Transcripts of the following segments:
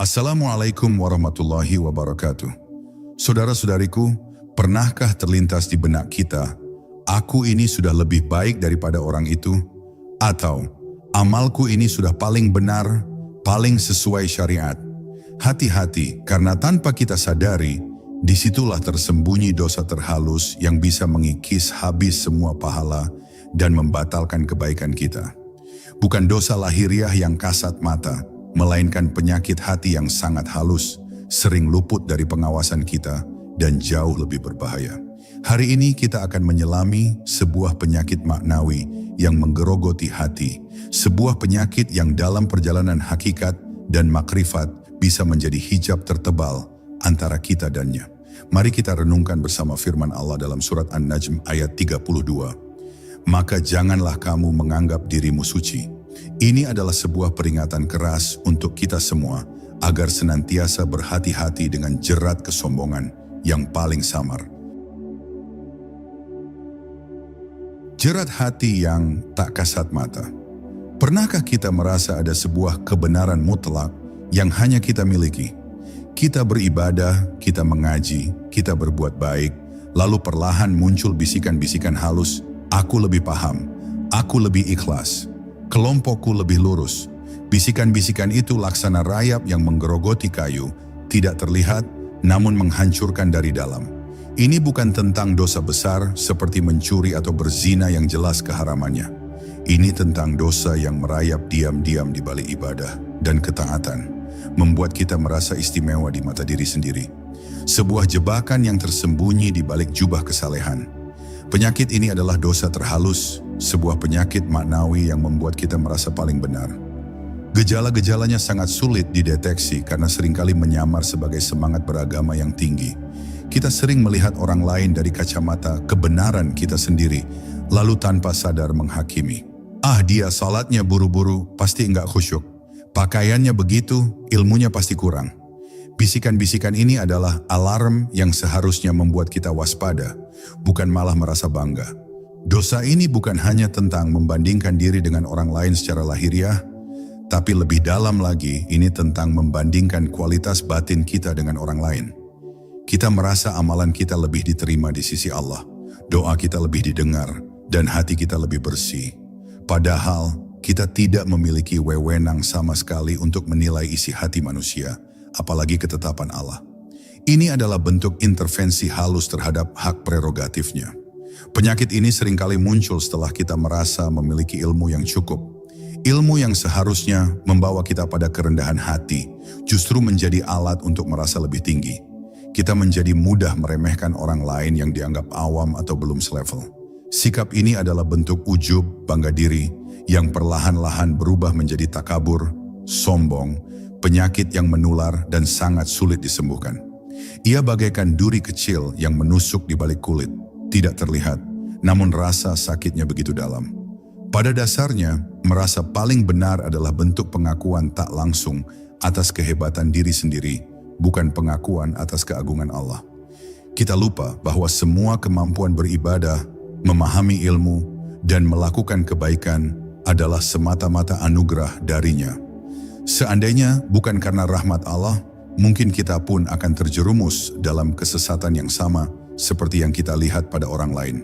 Assalamualaikum warahmatullahi wabarakatuh. Saudara-saudariku, pernahkah terlintas di benak kita, aku ini sudah lebih baik daripada orang itu? Atau, amalku ini sudah paling benar, paling sesuai syariat? Hati-hati, karena tanpa kita sadari, disitulah tersembunyi dosa terhalus yang bisa mengikis habis semua pahala dan membatalkan kebaikan kita. Bukan dosa lahiriah yang kasat mata, melainkan penyakit hati yang sangat halus, sering luput dari pengawasan kita, dan jauh lebih berbahaya. Hari ini kita akan menyelami sebuah penyakit maknawi yang menggerogoti hati, sebuah penyakit yang dalam perjalanan hakikat dan makrifat bisa menjadi hijab tertebal antara kita dannya. Mari kita renungkan bersama firman Allah dalam surat An-Najm ayat 32. Maka janganlah kamu menganggap dirimu suci. Ini adalah sebuah peringatan keras untuk kita semua agar senantiasa berhati-hati dengan jerat kesombongan yang paling samar. Jerat hati yang tak kasat mata. Pernahkah kita merasa ada sebuah kebenaran mutlak yang hanya kita miliki? Kita beribadah, kita mengaji, kita berbuat baik, lalu perlahan muncul bisikan-bisikan halus, aku lebih paham, aku lebih ikhlas, kelompokku lebih lurus. Bisikan-bisikan itu laksana rayap yang menggerogoti kayu, tidak terlihat namun menghancurkan dari dalam. Ini bukan tentang dosa besar seperti mencuri atau berzina yang jelas keharamannya. Ini tentang dosa yang merayap diam-diam di balik ibadah dan ketaatan, membuat kita merasa istimewa di mata diri sendiri. Sebuah jebakan yang tersembunyi di balik jubah kesalehan. Penyakit ini adalah dosa terhalus, sebuah penyakit maknawi yang membuat kita merasa paling benar. Gejala-gejalanya sangat sulit dideteksi karena seringkali menyamar sebagai semangat beragama yang tinggi. Kita sering melihat orang lain dari kacamata kebenaran kita sendiri, lalu tanpa sadar menghakimi. Dia salatnya buru-buru, pasti enggak khusyuk. Pakaiannya begitu, ilmunya pasti kurang. Bisikan-bisikan ini adalah alarm yang seharusnya membuat kita waspada, bukan malah merasa bangga. Dosa ini bukan hanya tentang membandingkan diri dengan orang lain secara lahiriah, tapi lebih dalam lagi ini tentang membandingkan kualitas batin kita dengan orang lain. Kita merasa amalan kita lebih diterima di sisi Allah, doa kita lebih didengar, dan hati kita lebih bersih. Padahal kita tidak memiliki wewenang sama sekali untuk menilai isi hati manusia, apalagi ketetapan Allah. Ini adalah bentuk intervensi halus terhadap hak prerogatifnya. Penyakit ini seringkali muncul setelah kita merasa memiliki ilmu yang cukup. Ilmu yang seharusnya membawa kita pada kerendahan hati, justru menjadi alat untuk merasa lebih tinggi. Kita menjadi mudah meremehkan orang lain yang dianggap awam atau belum selevel. Sikap ini adalah bentuk ujub, bangga diri, yang perlahan-lahan berubah menjadi takabur, sombong, penyakit yang menular dan sangat sulit disembuhkan. Ia bagaikan duri kecil yang menusuk di balik kulit, tidak terlihat, namun rasa sakitnya begitu dalam. Pada dasarnya, merasa paling benar adalah bentuk pengakuan tak langsung atas kehebatan diri sendiri, bukan pengakuan atas keagungan Allah. Kita lupa bahwa semua kemampuan beribadah, memahami ilmu, dan melakukan kebaikan adalah semata-mata anugerah darinya. Seandainya bukan karena rahmat Allah, mungkin kita pun akan terjerumus dalam kesesatan yang sama seperti yang kita lihat pada orang lain.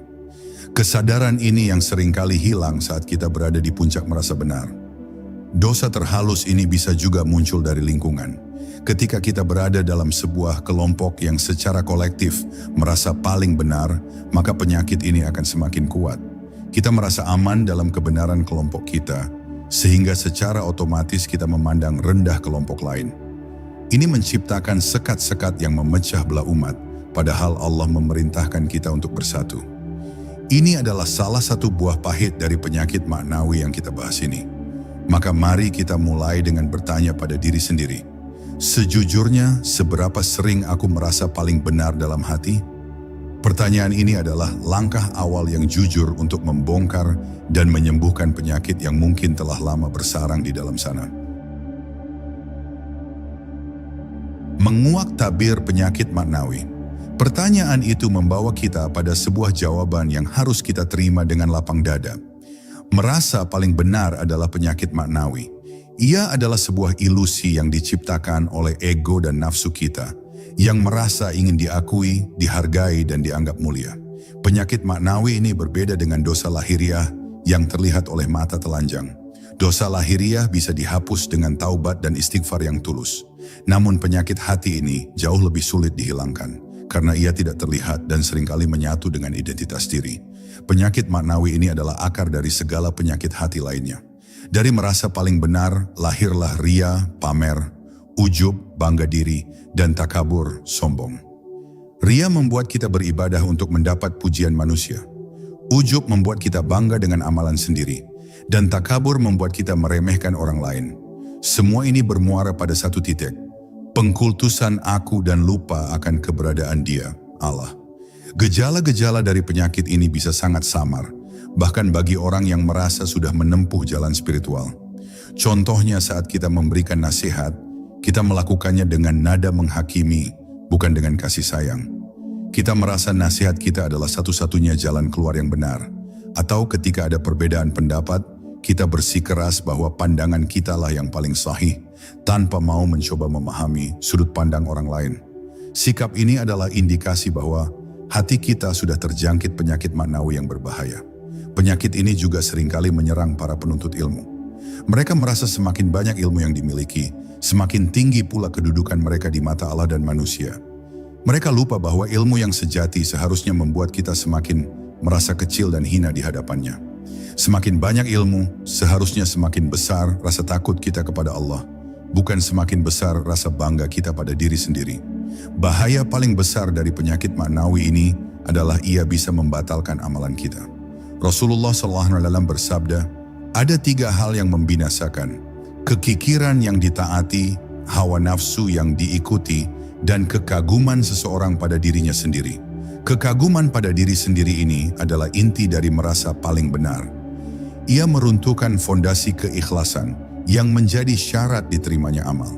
Kesadaran ini yang seringkali hilang saat kita berada di puncak merasa benar. Dosa terhalus ini bisa juga muncul dari lingkungan. Ketika kita berada dalam sebuah kelompok yang secara kolektif merasa paling benar, maka penyakit ini akan semakin kuat. Kita merasa aman dalam kebenaran kelompok kita, sehingga secara otomatis kita memandang rendah kelompok lain. Ini menciptakan sekat-sekat yang memecah belah umat, padahal Allah memerintahkan kita untuk bersatu. Ini adalah salah satu buah pahit dari penyakit maknawi yang kita bahas ini. Maka mari kita mulai dengan bertanya pada diri sendiri. Sejujurnya, seberapa sering aku merasa paling benar dalam hati? Pertanyaan ini adalah langkah awal yang jujur untuk membongkar dan menyembuhkan penyakit yang mungkin telah lama bersarang di dalam sana. Menguak tabir penyakit maknawi. Pertanyaan itu membawa kita pada sebuah jawaban yang harus kita terima dengan lapang dada. Merasa paling benar adalah penyakit maknawi. Ia adalah sebuah ilusi yang diciptakan oleh ego dan nafsu kita, yang merasa ingin diakui, dihargai, dan dianggap mulia. Penyakit maknawi ini berbeda dengan dosa lahiriah yang terlihat oleh mata telanjang. Dosa lahiriah bisa dihapus dengan taubat dan istighfar yang tulus. Namun penyakit hati ini jauh lebih sulit dihilangkan, karena ia tidak terlihat dan seringkali menyatu dengan identitas diri. Penyakit maknawi ini adalah akar dari segala penyakit hati lainnya. Dari merasa paling benar, lahirlah ria, pamer, ujub, bangga diri, dan takabur, sombong. Ria membuat kita beribadah untuk mendapat pujian manusia. Ujub membuat kita bangga dengan amalan sendiri. Dan takabur membuat kita meremehkan orang lain. Semua ini bermuara pada satu titik. Pengkultusan aku dan lupa akan keberadaan Dia, Allah. Gejala-gejala dari penyakit ini bisa sangat samar, bahkan bagi orang yang merasa sudah menempuh jalan spiritual. Contohnya saat kita memberikan nasihat, kita melakukannya dengan nada menghakimi, bukan dengan kasih sayang. Kita merasa nasihat kita adalah satu-satunya jalan keluar yang benar. Atau ketika ada perbedaan pendapat, kita bersikeras bahwa pandangan kitalah yang paling sahih, tanpa mau mencoba memahami sudut pandang orang lain. Sikap ini adalah indikasi bahwa hati kita sudah terjangkit penyakit maknawi yang berbahaya. Penyakit ini juga seringkali menyerang para penuntut ilmu. Mereka merasa semakin banyak ilmu yang dimiliki, semakin tinggi pula kedudukan mereka di mata Allah dan manusia. Mereka lupa bahwa ilmu yang sejati seharusnya membuat kita semakin merasa kecil dan hina di hadapannya. Semakin banyak ilmu, seharusnya semakin besar rasa takut kita kepada Allah, bukan semakin besar rasa bangga kita pada diri sendiri. Bahaya paling besar dari penyakit maknawi ini adalah ia bisa membatalkan amalan kita. Rasulullah SAW bersabda, ada 3 hal yang membinasakan: kekikiran yang ditaati, hawa nafsu yang diikuti, dan kekaguman seseorang pada dirinya sendiri. Kekaguman pada diri sendiri ini adalah inti dari merasa paling benar. Ia meruntuhkan fondasi keikhlasan yang menjadi syarat diterimanya amal.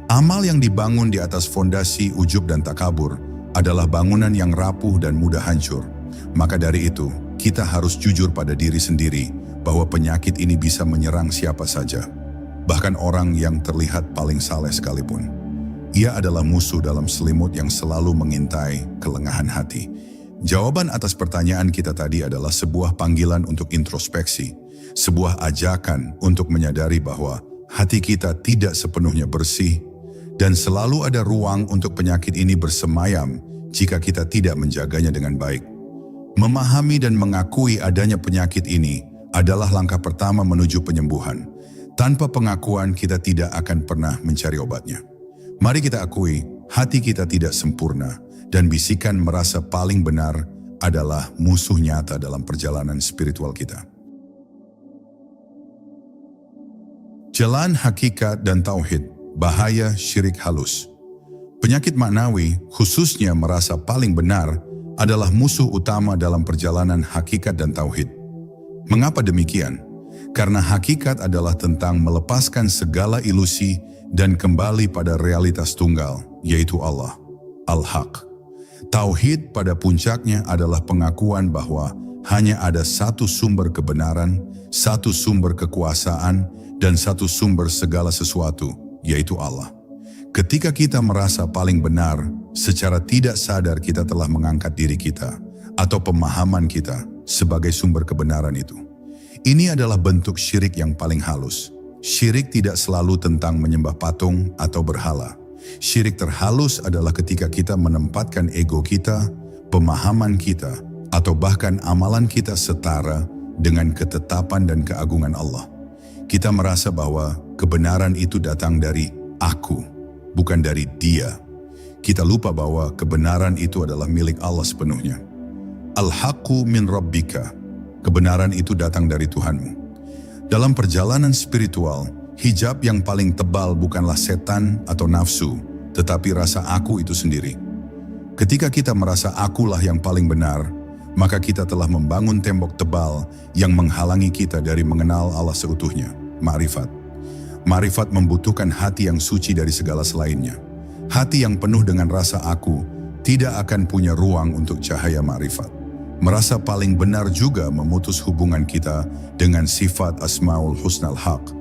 Amal yang dibangun di atas fondasi ujub dan takabur adalah bangunan yang rapuh dan mudah hancur. Maka dari itu, kita harus jujur pada diri sendiri bahwa penyakit ini bisa menyerang siapa saja, bahkan orang yang terlihat paling saleh sekalipun. Ia adalah musuh dalam selimut yang selalu mengintai kelengahan hati. Jawaban atas pertanyaan kita tadi adalah sebuah panggilan untuk introspeksi, sebuah ajakan untuk menyadari bahwa hati kita tidak sepenuhnya bersih, dan selalu ada ruang untuk penyakit ini bersemayam jika kita tidak menjaganya dengan baik. Memahami dan mengakui adanya penyakit ini adalah langkah pertama menuju penyembuhan. Tanpa pengakuan kita tidak akan pernah mencari obatnya. Mari kita akui, hati kita tidak sempurna, dan bisikan merasa paling benar adalah musuh nyata dalam perjalanan spiritual kita. Jalan hakikat dan tauhid, bahaya syirik halus. Penyakit maknawi, khususnya merasa paling benar, adalah musuh utama dalam perjalanan hakikat dan tauhid. Mengapa demikian? Karena hakikat adalah tentang melepaskan segala ilusi dan kembali pada realitas tunggal, yaitu Allah, Al-Haq. Tauhid pada puncaknya adalah pengakuan bahwa hanya ada satu sumber kebenaran, satu sumber kekuasaan, dan satu sumber segala sesuatu, yaitu Allah. Ketika kita merasa paling benar, secara tidak sadar kita telah mengangkat diri kita atau pemahaman kita sebagai sumber kebenaran itu. Ini adalah bentuk syirik yang paling halus. Syirik tidak selalu tentang menyembah patung atau berhala. Syirik terhalus adalah ketika kita menempatkan ego kita, pemahaman kita, atau bahkan amalan kita setara dengan ketetapan dan keagungan Allah. Kita merasa bahwa kebenaran itu datang dari aku, bukan dari Dia. Kita lupa bahwa kebenaran itu adalah milik Allah sepenuhnya. Al-haqqu min rabbika. Kebenaran itu datang dari Tuhanmu. Dalam perjalanan spiritual, hijab yang paling tebal bukanlah setan atau nafsu, tetapi rasa aku itu sendiri. Ketika kita merasa akulah yang paling benar, maka kita telah membangun tembok tebal yang menghalangi kita dari mengenal Allah seutuhnya, ma'rifat. Ma'rifat membutuhkan hati yang suci dari segala selainnya. Hati yang penuh dengan rasa aku tidak akan punya ruang untuk cahaya ma'rifat. Merasa paling benar juga memutus hubungan kita dengan sifat Asmaul Husnal Haq.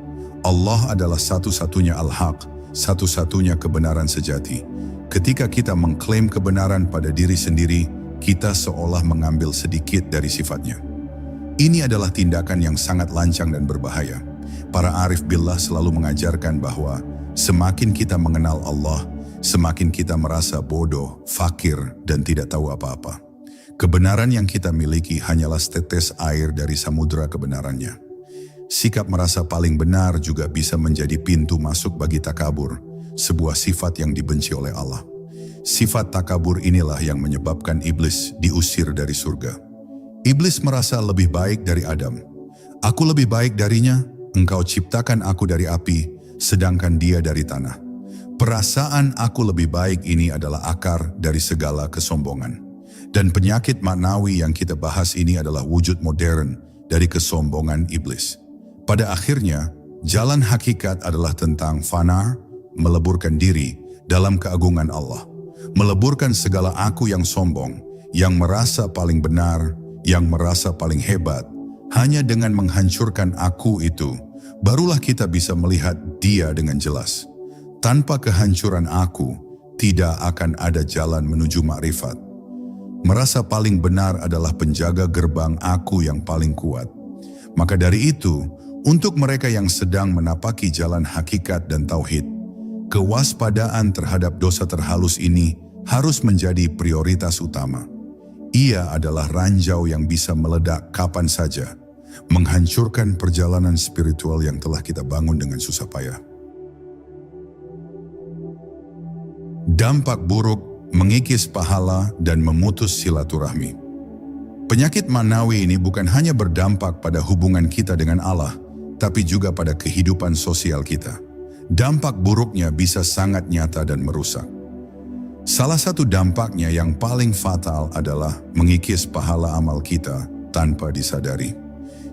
Allah adalah satu-satunya al-haq, satu-satunya kebenaran sejati. Ketika kita mengklaim kebenaran pada diri sendiri, kita seolah mengambil sedikit dari sifatnya. Ini adalah tindakan yang sangat lancang dan berbahaya. Para arif billah selalu mengajarkan bahwa semakin kita mengenal Allah, semakin kita merasa bodoh, fakir, dan tidak tahu apa-apa. Kebenaran yang kita miliki hanyalah setetes air dari samudera kebenarannya. Sikap merasa paling benar juga bisa menjadi pintu masuk bagi takabur, sebuah sifat yang dibenci oleh Allah. Sifat takabur inilah yang menyebabkan iblis diusir dari surga. Iblis merasa lebih baik dari Adam. Aku lebih baik darinya, engkau ciptakan aku dari api, sedangkan dia dari tanah. Perasaan aku lebih baik ini adalah akar dari segala kesombongan. Dan penyakit maknawi yang kita bahas ini adalah wujud modern dari kesombongan iblis. Pada akhirnya, jalan hakikat adalah tentang fana, meleburkan diri dalam keagungan Allah. Meleburkan segala aku yang sombong, yang merasa paling benar, yang merasa paling hebat. Hanya dengan menghancurkan aku itu, barulah kita bisa melihat dia dengan jelas. Tanpa kehancuran aku, tidak akan ada jalan menuju makrifat. Merasa paling benar adalah penjaga gerbang aku yang paling kuat. Maka dari itu, untuk mereka yang sedang menapaki jalan hakikat dan tauhid, kewaspadaan terhadap dosa terhalus ini harus menjadi prioritas utama. Ia adalah ranjau yang bisa meledak kapan saja, menghancurkan perjalanan spiritual yang telah kita bangun dengan susah payah. Dampak buruk mengikis pahala dan memutus silaturahmi. Penyakit maknawi ini bukan hanya berdampak pada hubungan kita dengan Allah, tapi juga pada kehidupan sosial kita. Dampak buruknya bisa sangat nyata dan merusak. Salah satu dampaknya yang paling fatal adalah mengikis pahala amal kita tanpa disadari.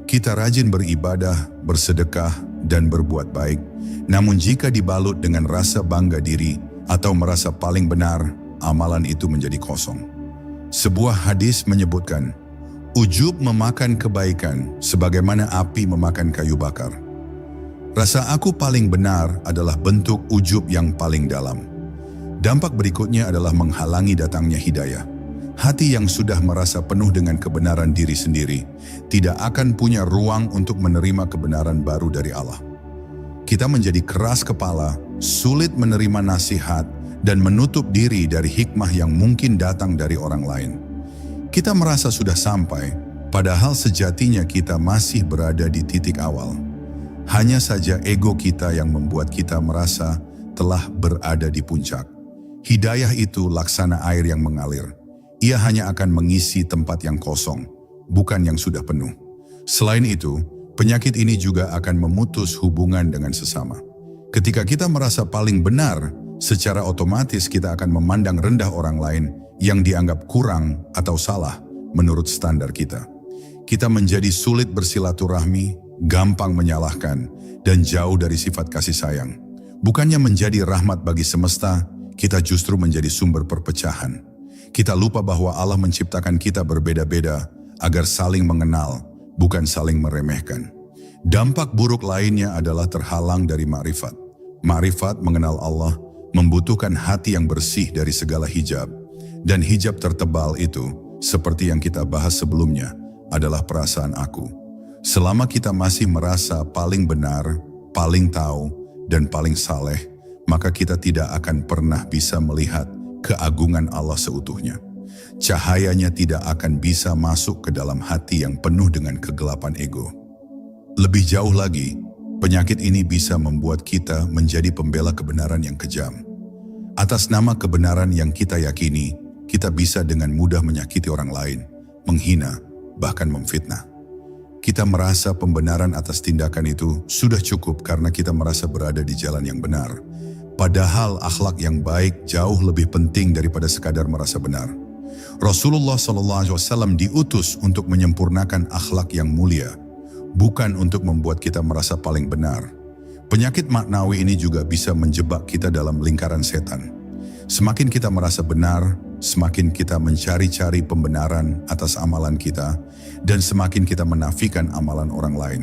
Kita rajin beribadah, bersedekah, dan berbuat baik, namun jika dibalut dengan rasa bangga diri atau merasa paling benar, amalan itu menjadi kosong. Sebuah hadis menyebutkan, ujub memakan kebaikan sebagaimana api memakan kayu bakar. Rasa aku paling benar adalah bentuk ujub yang paling dalam. Dampak berikutnya adalah menghalangi datangnya hidayah. Hati yang sudah merasa penuh dengan kebenaran diri sendiri tidak akan punya ruang untuk menerima kebenaran baru dari Allah. Kita menjadi keras kepala, sulit menerima nasihat, dan menutup diri dari hikmah yang mungkin datang dari orang lain. Kita merasa sudah sampai, padahal sejatinya kita masih berada di titik awal. Hanya saja ego kita yang membuat kita merasa telah berada di puncak. Hidayah itu laksana air yang mengalir. Ia hanya akan mengisi tempat yang kosong, bukan yang sudah penuh. Selain itu, penyakit ini juga akan memutus hubungan dengan sesama. Ketika kita merasa paling benar, secara otomatis kita akan memandang rendah orang lain yang dianggap kurang atau salah menurut standar kita. Kita menjadi sulit bersilaturahmi, gampang menyalahkan, dan jauh dari sifat kasih sayang. Bukannya menjadi rahmat bagi semesta, kita justru menjadi sumber perpecahan. Kita lupa bahwa Allah menciptakan kita berbeda-beda agar saling mengenal, bukan saling meremehkan. Dampak buruk lainnya adalah terhalang dari makrifat. Makrifat mengenal Allah membutuhkan hati yang bersih dari segala hijab. Dan hijab tertebal itu, seperti yang kita bahas sebelumnya, adalah perasaan aku. Selama kita masih merasa paling benar, paling tahu, dan paling saleh, maka kita tidak akan pernah bisa melihat keagungan Allah seutuhnya. Cahayanya tidak akan bisa masuk ke dalam hati yang penuh dengan kegelapan ego. Lebih jauh lagi, penyakit ini bisa membuat kita menjadi pembela kebenaran yang kejam. Atas nama kebenaran yang kita yakini, kita bisa dengan mudah menyakiti orang lain, menghina, bahkan memfitnah. Kita merasa pembenaran atas tindakan itu sudah cukup karena kita merasa berada di jalan yang benar. Padahal akhlak yang baik jauh lebih penting daripada sekadar merasa benar. Rasulullah SAW diutus untuk menyempurnakan akhlak yang mulia, bukan untuk membuat kita merasa paling benar. Penyakit maknawi ini juga bisa menjebak kita dalam lingkaran setan. Semakin kita merasa benar, semakin kita mencari-cari pembenaran atas amalan kita, dan semakin kita menafikan amalan orang lain.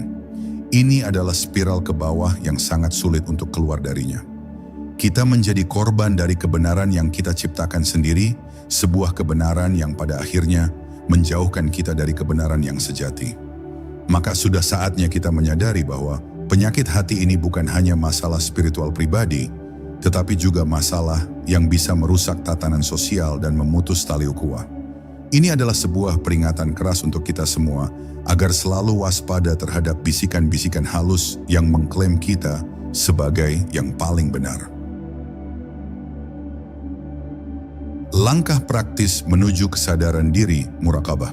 Ini adalah spiral ke bawah yang sangat sulit untuk keluar darinya. Kita menjadi korban dari kebenaran yang kita ciptakan sendiri, sebuah kebenaran yang pada akhirnya menjauhkan kita dari kebenaran yang sejati. Maka sudah saatnya kita menyadari bahwa penyakit hati ini bukan hanya masalah spiritual pribadi, tetapi juga masalah yang bisa merusak tatanan sosial dan memutus tali ukhuwah. Ini adalah sebuah peringatan keras untuk kita semua agar selalu waspada terhadap bisikan-bisikan halus yang mengklaim kita sebagai yang paling benar. Langkah praktis menuju kesadaran diri muraqabah.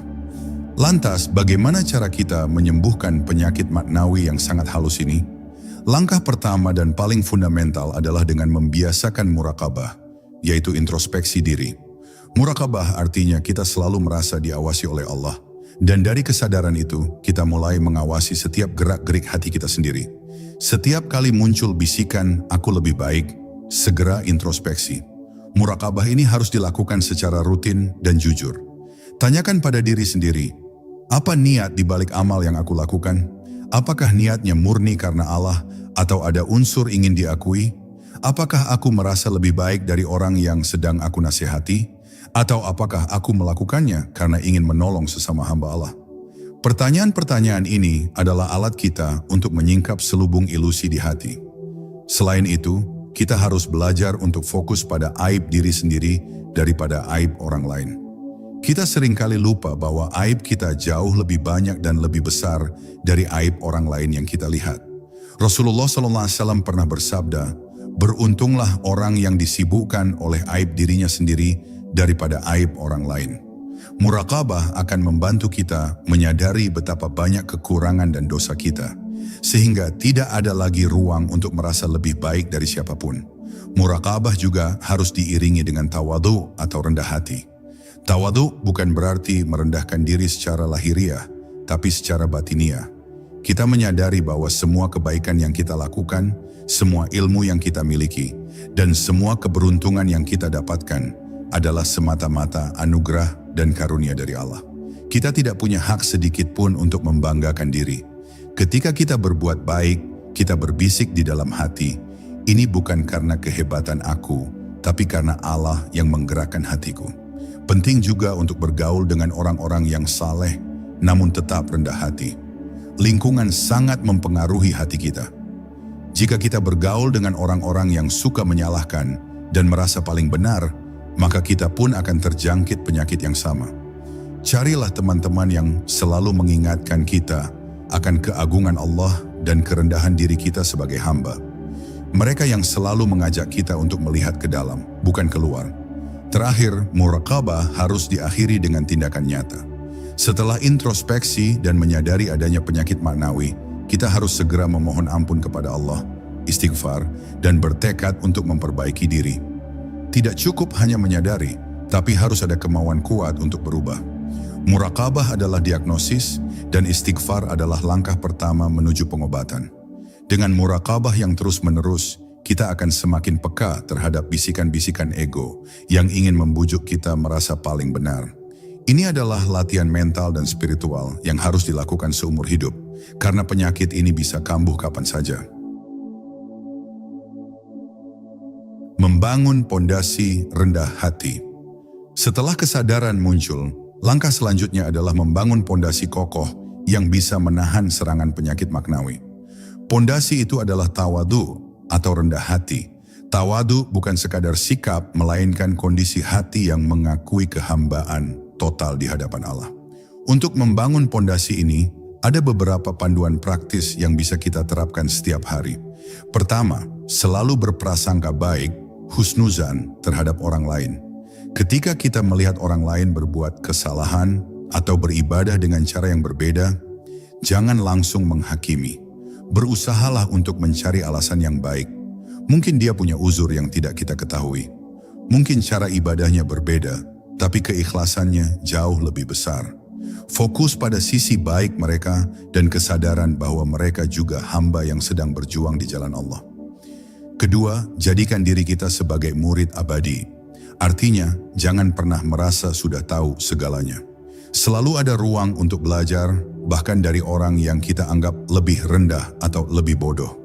Lantas, bagaimana cara kita menyembuhkan penyakit maknawi yang sangat halus ini? Langkah pertama dan paling fundamental adalah dengan membiasakan muraqabah, yaitu introspeksi diri. Muraqabah artinya kita selalu merasa diawasi oleh Allah. Dan dari kesadaran itu, kita mulai mengawasi setiap gerak-gerik hati kita sendiri. Setiap kali muncul bisikan, aku lebih baik, segera introspeksi. Muraqabah ini harus dilakukan secara rutin dan jujur. Tanyakan pada diri sendiri, apa niat di balik amal yang aku lakukan? Apakah niatnya murni karena Allah atau ada unsur ingin diakui? Apakah aku merasa lebih baik dari orang yang sedang aku nasihati? Atau apakah aku melakukannya karena ingin menolong sesama hamba Allah? Pertanyaan-pertanyaan ini adalah alat kita untuk menyingkap selubung ilusi di hati. Selain itu, kita harus belajar untuk fokus pada aib diri sendiri daripada aib orang lain. Kita seringkali lupa bahwa aib kita jauh lebih banyak dan lebih besar dari aib orang lain yang kita lihat. Rasulullah SAW pernah bersabda, beruntunglah orang yang disibukkan oleh aib dirinya sendiri daripada aib orang lain. Muraqabah akan membantu kita menyadari betapa banyak kekurangan dan dosa kita, sehingga tidak ada lagi ruang untuk merasa lebih baik dari siapapun. Muraqabah juga harus diiringi dengan tawadhu atau rendah hati. Tawadhu bukan berarti merendahkan diri secara lahiriah, tapi secara batiniah. Kita menyadari bahwa semua kebaikan yang kita lakukan, semua ilmu yang kita miliki, dan semua keberuntungan yang kita dapatkan adalah semata-mata anugerah dan karunia dari Allah. Kita tidak punya hak sedikit pun untuk membanggakan diri. Ketika kita berbuat baik, kita berbisik di dalam hati, ini bukan karena kehebatan aku, tapi karena Allah yang menggerakkan hatiku. Penting juga untuk bergaul dengan orang-orang yang saleh, namun tetap rendah hati. Lingkungan sangat mempengaruhi hati kita. Jika kita bergaul dengan orang-orang yang suka menyalahkan dan merasa paling benar, maka kita pun akan terjangkit penyakit yang sama. Carilah teman-teman yang selalu mengingatkan kita akan keagungan Allah dan kerendahan diri kita sebagai hamba. Mereka yang selalu mengajak kita untuk melihat ke dalam, bukan keluar. Terakhir, muraqabah harus diakhiri dengan tindakan nyata. Setelah introspeksi dan menyadari adanya penyakit maknawi, kita harus segera memohon ampun kepada Allah, istighfar, dan bertekad untuk memperbaiki diri. Tidak cukup hanya menyadari, tapi harus ada kemauan kuat untuk berubah. Muraqabah adalah diagnosis dan istighfar adalah langkah pertama menuju pengobatan. Dengan muraqabah yang terus-menerus, kita akan semakin peka terhadap bisikan-bisikan ego yang ingin membujuk kita merasa paling benar. Ini adalah latihan mental dan spiritual yang harus dilakukan seumur hidup, karena penyakit ini bisa kambuh kapan saja. Membangun pondasi rendah hati. Setelah kesadaran muncul, langkah selanjutnya adalah membangun pondasi kokoh yang bisa menahan serangan penyakit maknawi. Pondasi itu adalah tawadhu atau rendah hati. Tawadhu bukan sekadar sikap, melainkan kondisi hati yang mengakui kehambaan total di hadapan Allah. Untuk membangun pondasi ini, ada beberapa panduan praktis yang bisa kita terapkan setiap hari. Pertama, selalu berprasangka baik, husnuzan terhadap orang lain. Ketika kita melihat orang lain berbuat kesalahan atau beribadah dengan cara yang berbeda, jangan langsung menghakimi. Berusahalah untuk mencari alasan yang baik. Mungkin dia punya uzur yang tidak kita ketahui. Mungkin cara ibadahnya berbeda, tapi keikhlasannya jauh lebih besar. Fokus pada sisi baik mereka dan kesadaran bahwa mereka juga hamba yang sedang berjuang di jalan Allah. Kedua, jadikan diri kita sebagai murid abadi. Artinya, jangan pernah merasa sudah tahu segalanya. Selalu ada ruang untuk belajar, bahkan dari orang yang kita anggap lebih rendah atau lebih bodoh.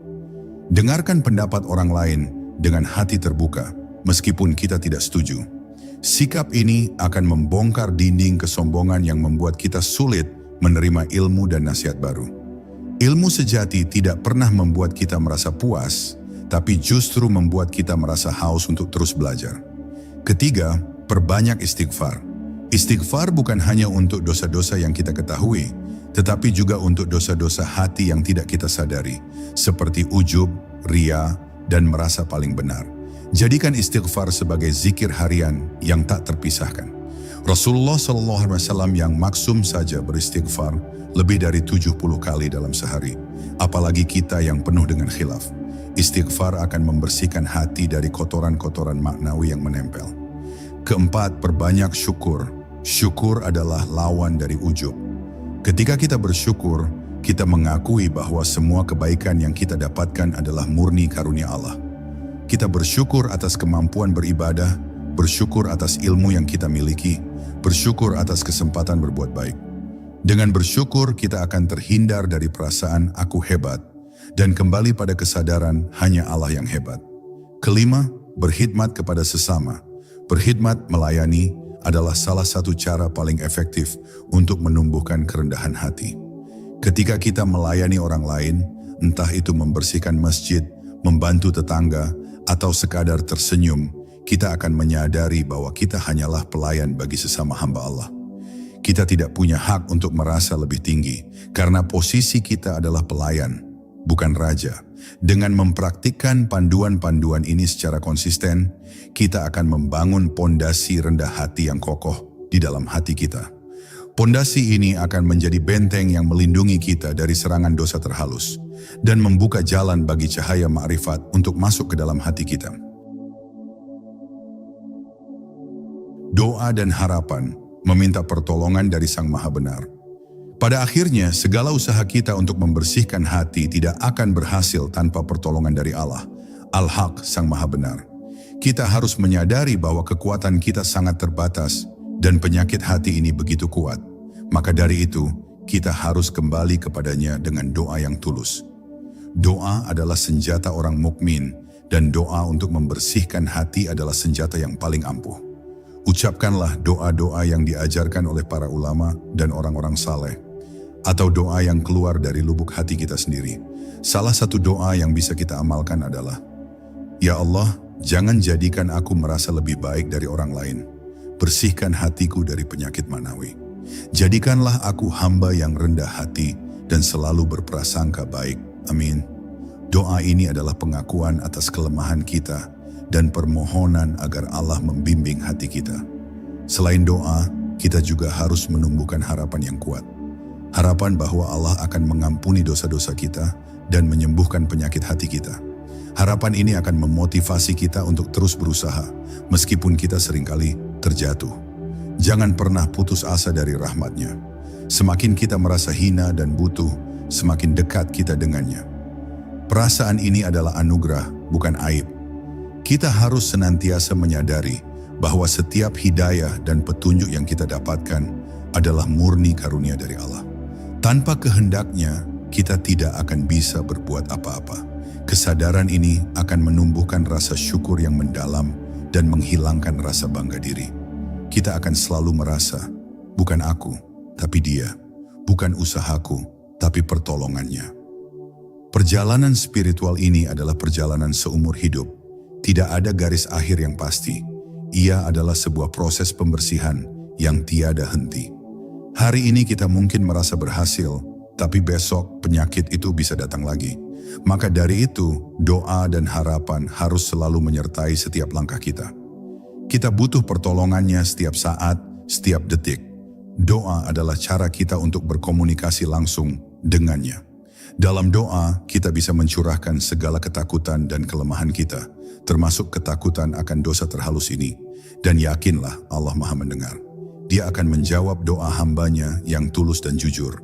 Dengarkan pendapat orang lain dengan hati terbuka, meskipun kita tidak setuju. Sikap ini akan membongkar dinding kesombongan yang membuat kita sulit menerima ilmu dan nasihat baru. Ilmu sejati tidak pernah membuat kita merasa puas, tapi justru membuat kita merasa haus untuk terus belajar. Ketiga, perbanyak istighfar. Istighfar bukan hanya untuk dosa-dosa yang kita ketahui, tetapi juga untuk dosa-dosa hati yang tidak kita sadari, seperti ujub, ria, dan merasa paling benar. Jadikan istighfar sebagai zikir harian yang tak terpisahkan. Rasulullah SAW yang maksum saja beristighfar lebih dari 70 kali dalam sehari, apalagi kita yang penuh dengan khilaf. Istighfar akan membersihkan hati dari kotoran-kotoran maknawi yang menempel. Keempat, perbanyak syukur. Syukur adalah lawan dari ujub. Ketika kita bersyukur, kita mengakui bahwa semua kebaikan yang kita dapatkan adalah murni karunia Allah. Kita bersyukur atas kemampuan beribadah, bersyukur atas ilmu yang kita miliki, bersyukur atas kesempatan berbuat baik. Dengan bersyukur, kita akan terhindar dari perasaan aku hebat, dan kembali pada kesadaran hanya Allah yang hebat. Kelima, berkhidmat kepada sesama. Berkhidmat melayani adalah salah satu cara paling efektif untuk menumbuhkan kerendahan hati. Ketika kita melayani orang lain, entah itu membersihkan masjid, membantu tetangga, atau sekadar tersenyum, kita akan menyadari bahwa kita hanyalah pelayan bagi sesama hamba Allah. Kita tidak punya hak untuk merasa lebih tinggi, karena posisi kita adalah pelayan, bukan raja. Dengan mempraktikkan panduan-panduan ini secara konsisten, kita akan membangun pondasi rendah hati yang kokoh di dalam hati kita. Pondasi ini akan menjadi benteng yang melindungi kita dari serangan dosa terhalus dan membuka jalan bagi cahaya ma'rifat untuk masuk ke dalam hati kita. Doa dan harapan meminta pertolongan dari Sang Maha Benar. Pada akhirnya, segala usaha kita untuk membersihkan hati tidak akan berhasil tanpa pertolongan dari Allah, Al-Haq, Sang Maha Benar. Kita harus menyadari bahwa kekuatan kita sangat terbatas dan penyakit hati ini begitu kuat. Maka dari itu, kita harus kembali kepadanya dengan doa yang tulus. Doa adalah senjata orang mukmin, dan doa untuk membersihkan hati adalah senjata yang paling ampuh. Ucapkanlah doa-doa yang diajarkan oleh para ulama dan orang-orang saleh, atau doa yang keluar dari lubuk hati kita sendiri. Salah satu doa yang bisa kita amalkan adalah, Ya Allah, jangan jadikan aku merasa lebih baik dari orang lain. Bersihkan hatiku dari penyakit manawi. Jadikanlah aku hamba yang rendah hati dan selalu berprasangka baik. Amin. Doa ini adalah pengakuan atas kelemahan kita dan permohonan agar Allah membimbing hati kita. Selain doa, kita juga harus menumbuhkan harapan yang kuat. Harapan bahwa Allah akan mengampuni dosa-dosa kita dan menyembuhkan penyakit hati kita. Harapan ini akan memotivasi kita untuk terus berusaha, meskipun kita seringkali terjatuh. Jangan pernah putus asa dari rahmat-Nya. Semakin kita merasa hina dan butuh, semakin dekat kita dengannya. Perasaan ini adalah anugerah, bukan aib. Kita harus senantiasa menyadari bahwa setiap hidayah dan petunjuk yang kita dapatkan adalah murni karunia dari Allah. Tanpa kehendaknya, kita tidak akan bisa berbuat apa-apa. Kesadaran ini akan menumbuhkan rasa syukur yang mendalam dan menghilangkan rasa bangga diri. Kita akan selalu merasa, bukan aku, tapi Dia. Bukan usahaku, tapi pertolongannya. Perjalanan spiritual ini adalah perjalanan seumur hidup. Tidak ada garis akhir yang pasti. Ia adalah sebuah proses pembersihan yang tiada henti. Hari ini kita mungkin merasa berhasil, tapi besok penyakit itu bisa datang lagi. Maka dari itu, doa dan harapan harus selalu menyertai setiap langkah kita. Kita butuh pertolongannya setiap saat, setiap detik. Doa adalah cara kita untuk berkomunikasi langsung dengannya. Dalam doa, kita bisa mencurahkan segala ketakutan dan kelemahan kita, termasuk ketakutan akan dosa terhalus ini. Dan yakinlah Allah Maha mendengar. Dia akan menjawab doa hambanya yang tulus dan jujur.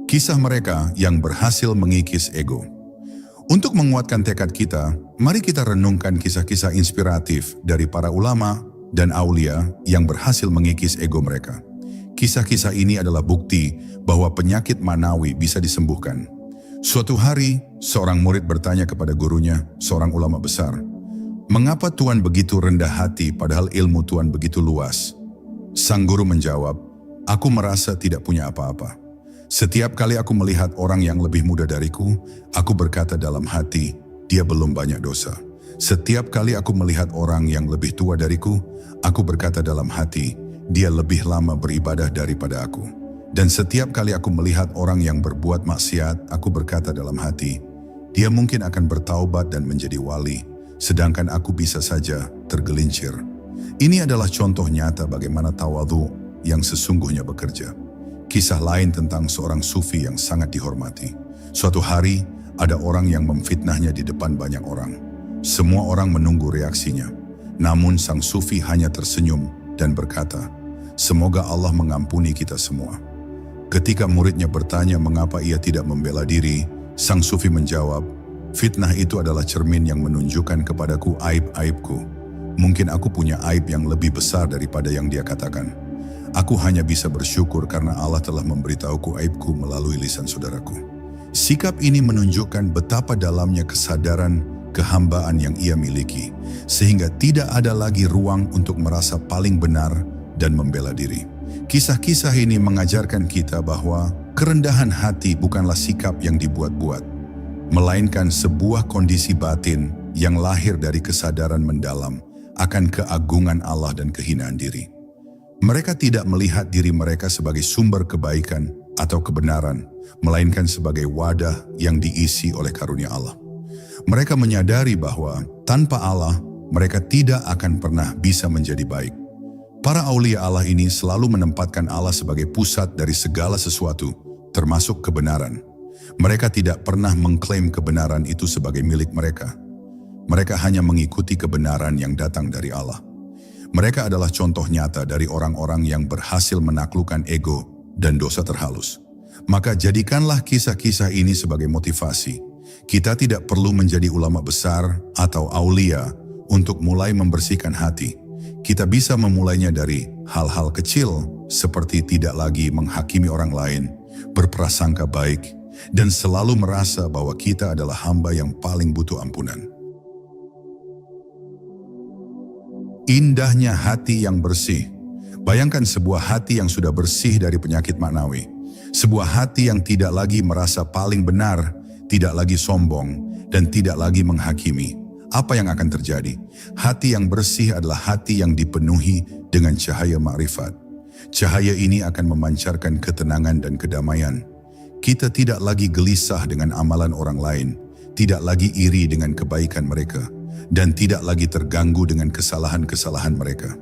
Kisah mereka yang berhasil mengikis ego. Untuk menguatkan tekad kita, mari kita renungkan kisah-kisah inspiratif dari para ulama, dan aulia yang berhasil mengikis ego mereka. Kisah-kisah ini adalah bukti bahwa penyakit manawi bisa disembuhkan. Suatu hari, seorang murid bertanya kepada gurunya, seorang ulama besar, "Mengapa Tuan begitu rendah hati padahal ilmu Tuan begitu luas?" Sang guru menjawab, "Aku merasa tidak punya apa-apa. Setiap kali aku melihat orang yang lebih muda dariku, aku berkata dalam hati, dia belum banyak dosa. Setiap kali aku melihat orang yang lebih tua dariku, aku berkata dalam hati, dia lebih lama beribadah daripada aku. Dan setiap kali aku melihat orang yang berbuat maksiat, aku berkata dalam hati, dia mungkin akan bertaubat dan menjadi wali, sedangkan aku bisa saja tergelincir." Ini adalah contoh nyata bagaimana tawadhu yang sesungguhnya bekerja. Kisah lain tentang seorang sufi yang sangat dihormati. Suatu hari, ada orang yang memfitnahnya di depan banyak orang. Semua orang menunggu reaksinya. Namun sang sufi hanya tersenyum dan berkata, "Semoga Allah mengampuni kita semua." Ketika muridnya bertanya mengapa ia tidak membela diri, sang sufi menjawab, "Fitnah itu adalah cermin yang menunjukkan kepadaku aib-aibku. Mungkin aku punya aib yang lebih besar daripada yang dia katakan. Aku hanya bisa bersyukur karena Allah telah memberitahuku aibku melalui lisan saudaraku." Sikap ini menunjukkan betapa dalamnya kesadaran kehambaan yang ia miliki, sehingga tidak ada lagi ruang untuk merasa paling benar dan membela diri. Kisah-kisah ini mengajarkan kita bahwa kerendahan hati bukanlah sikap yang dibuat-buat, melainkan sebuah kondisi batin yang lahir dari kesadaran mendalam akan keagungan Allah dan kehinaan diri. Mereka tidak melihat diri mereka sebagai sumber kebaikan atau kebenaran, melainkan sebagai wadah yang diisi oleh karunia Allah. Mereka menyadari bahwa tanpa Allah, mereka tidak akan pernah bisa menjadi baik. Para aulia Allah ini selalu menempatkan Allah sebagai pusat dari segala sesuatu, termasuk kebenaran. Mereka tidak pernah mengklaim kebenaran itu sebagai milik mereka. Mereka hanya mengikuti kebenaran yang datang dari Allah. Mereka adalah contoh nyata dari orang-orang yang berhasil menaklukkan ego dan dosa terhalus. Maka jadikanlah kisah-kisah ini sebagai motivasi. Kita tidak perlu menjadi ulama besar atau aulia untuk mulai membersihkan hati. Kita bisa memulainya dari hal-hal kecil seperti tidak lagi menghakimi orang lain, berprasangka baik, dan selalu merasa bahwa kita adalah hamba yang paling butuh ampunan. Indahnya hati yang bersih. Bayangkan sebuah hati yang sudah bersih dari penyakit maknawi. Sebuah hati yang tidak lagi merasa paling benar, tidak lagi sombong, dan tidak lagi menghakimi. Apa yang akan terjadi? Hati yang bersih adalah hati yang dipenuhi dengan cahaya ma'rifat. Cahaya ini akan memancarkan ketenangan dan kedamaian. Kita tidak lagi gelisah dengan amalan orang lain, tidak lagi iri dengan kebaikan mereka, dan tidak lagi terganggu dengan kesalahan-kesalahan mereka.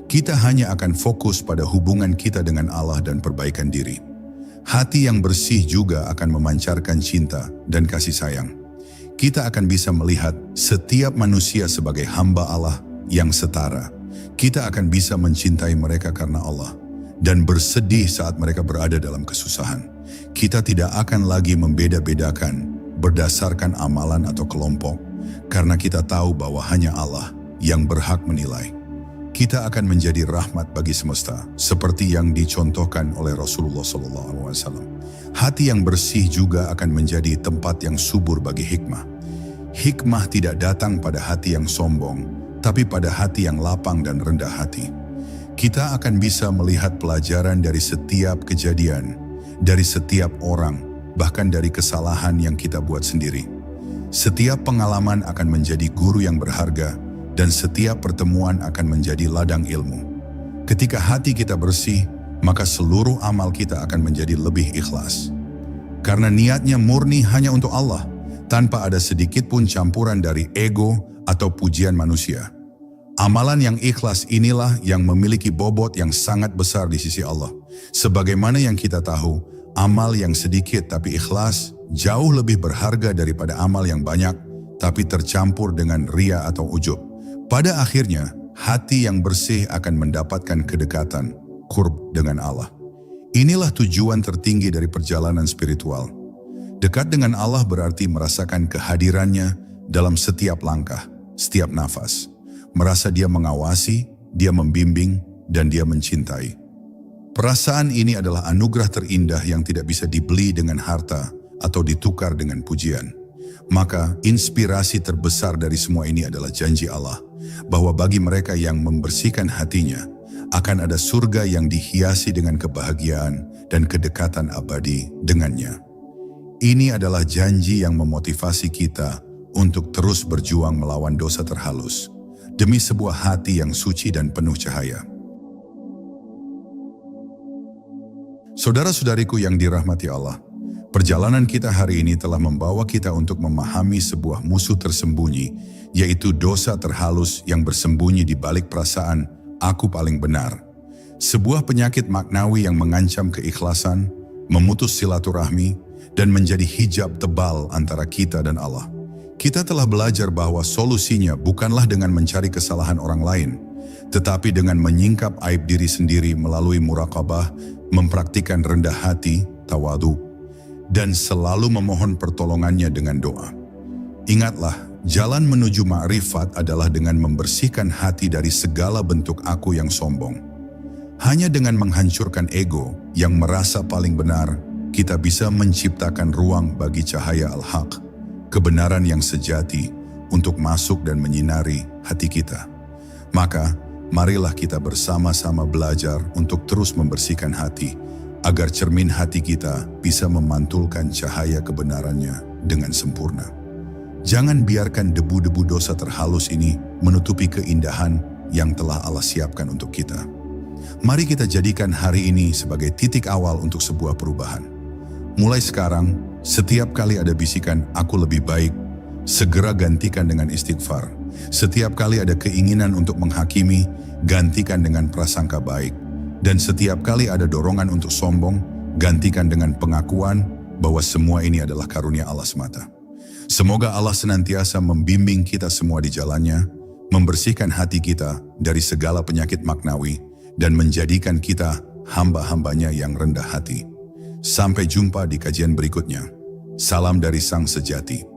Kita hanya akan fokus pada hubungan kita dengan Allah dan perbaikan diri. Hati yang bersih juga akan memancarkan cinta dan kasih sayang. Kita akan bisa melihat setiap manusia sebagai hamba Allah yang setara. Kita akan bisa mencintai mereka karena Allah dan bersedih saat mereka berada dalam kesusahan. Kita tidak akan lagi membeda-bedakan berdasarkan amalan atau kelompok, karena kita tahu bahwa hanya Allah yang berhak menilai. Kita akan menjadi rahmat bagi semesta, seperti yang dicontohkan oleh Rasulullah SAW. Hati yang bersih juga akan menjadi tempat yang subur bagi hikmah. Hikmah tidak datang pada hati yang sombong, tapi pada hati yang lapang dan rendah hati. Kita akan bisa melihat pelajaran dari setiap kejadian, dari setiap orang, bahkan dari kesalahan yang kita buat sendiri. Setiap pengalaman akan menjadi guru yang berharga, dan setiap pertemuan akan menjadi ladang ilmu. Ketika hati kita bersih, maka seluruh amal kita akan menjadi lebih ikhlas. Karena niatnya murni hanya untuk Allah, tanpa ada sedikit pun campuran dari ego atau pujian manusia. Amalan yang ikhlas inilah yang memiliki bobot yang sangat besar di sisi Allah. Sebagaimana yang kita tahu, amal yang sedikit tapi ikhlas jauh lebih berharga daripada amal yang banyak tapi tercampur dengan ria atau ujub. Pada akhirnya, hati yang bersih akan mendapatkan kedekatan, qurb dengan Allah. Inilah tujuan tertinggi dari perjalanan spiritual. Dekat dengan Allah berarti merasakan kehadirannya dalam setiap langkah, setiap nafas. Merasa Dia mengawasi, Dia membimbing, dan Dia mencintai. Perasaan ini adalah anugerah terindah yang tidak bisa dibeli dengan harta atau ditukar dengan pujian. Maka inspirasi terbesar dari semua ini adalah janji Allah, bahwa bagi mereka yang membersihkan hatinya, akan ada surga yang dihiasi dengan kebahagiaan dan kedekatan abadi dengannya. Ini adalah janji yang memotivasi kita untuk terus berjuang melawan dosa terhalus, demi sebuah hati yang suci dan penuh cahaya. Saudara-saudariku yang dirahmati Allah, perjalanan kita hari ini telah membawa kita untuk memahami sebuah musuh tersembunyi, yaitu dosa terhalus yang bersembunyi di balik perasaan aku paling benar. Sebuah penyakit maknawi yang mengancam keikhlasan, memutus silaturahmi, dan menjadi hijab tebal antara kita dan Allah. Kita telah belajar bahwa solusinya bukanlah dengan mencari kesalahan orang lain, tetapi dengan menyingkap aib diri sendiri melalui muraqabah, mempraktikkan rendah hati, tawadu, dan selalu memohon pertolongannya dengan doa. Ingatlah, jalan menuju ma'rifat adalah dengan membersihkan hati dari segala bentuk aku yang sombong. Hanya dengan menghancurkan ego yang merasa paling benar, kita bisa menciptakan ruang bagi cahaya al-haq, kebenaran yang sejati, untuk masuk dan menyinari hati kita. Maka, marilah kita bersama-sama belajar untuk terus membersihkan hati, agar cermin hati kita bisa memantulkan cahaya kebenarannya dengan sempurna. Jangan biarkan debu-debu dosa terhalus ini menutupi keindahan yang telah Allah siapkan untuk kita. Mari kita jadikan hari ini sebagai titik awal untuk sebuah perubahan. Mulai sekarang, setiap kali ada bisikan aku lebih baik, segera gantikan dengan istighfar. Setiap kali ada keinginan untuk menghakimi, gantikan dengan prasangka baik. Dan setiap kali ada dorongan untuk sombong, gantikan dengan pengakuan bahwa semua ini adalah karunia Allah semata. Semoga Allah senantiasa membimbing kita semua di jalannya, membersihkan hati kita dari segala penyakit maknawi, dan menjadikan kita hamba-hambanya yang rendah hati. Sampai jumpa di kajian berikutnya. Salam dari Sang Sejati.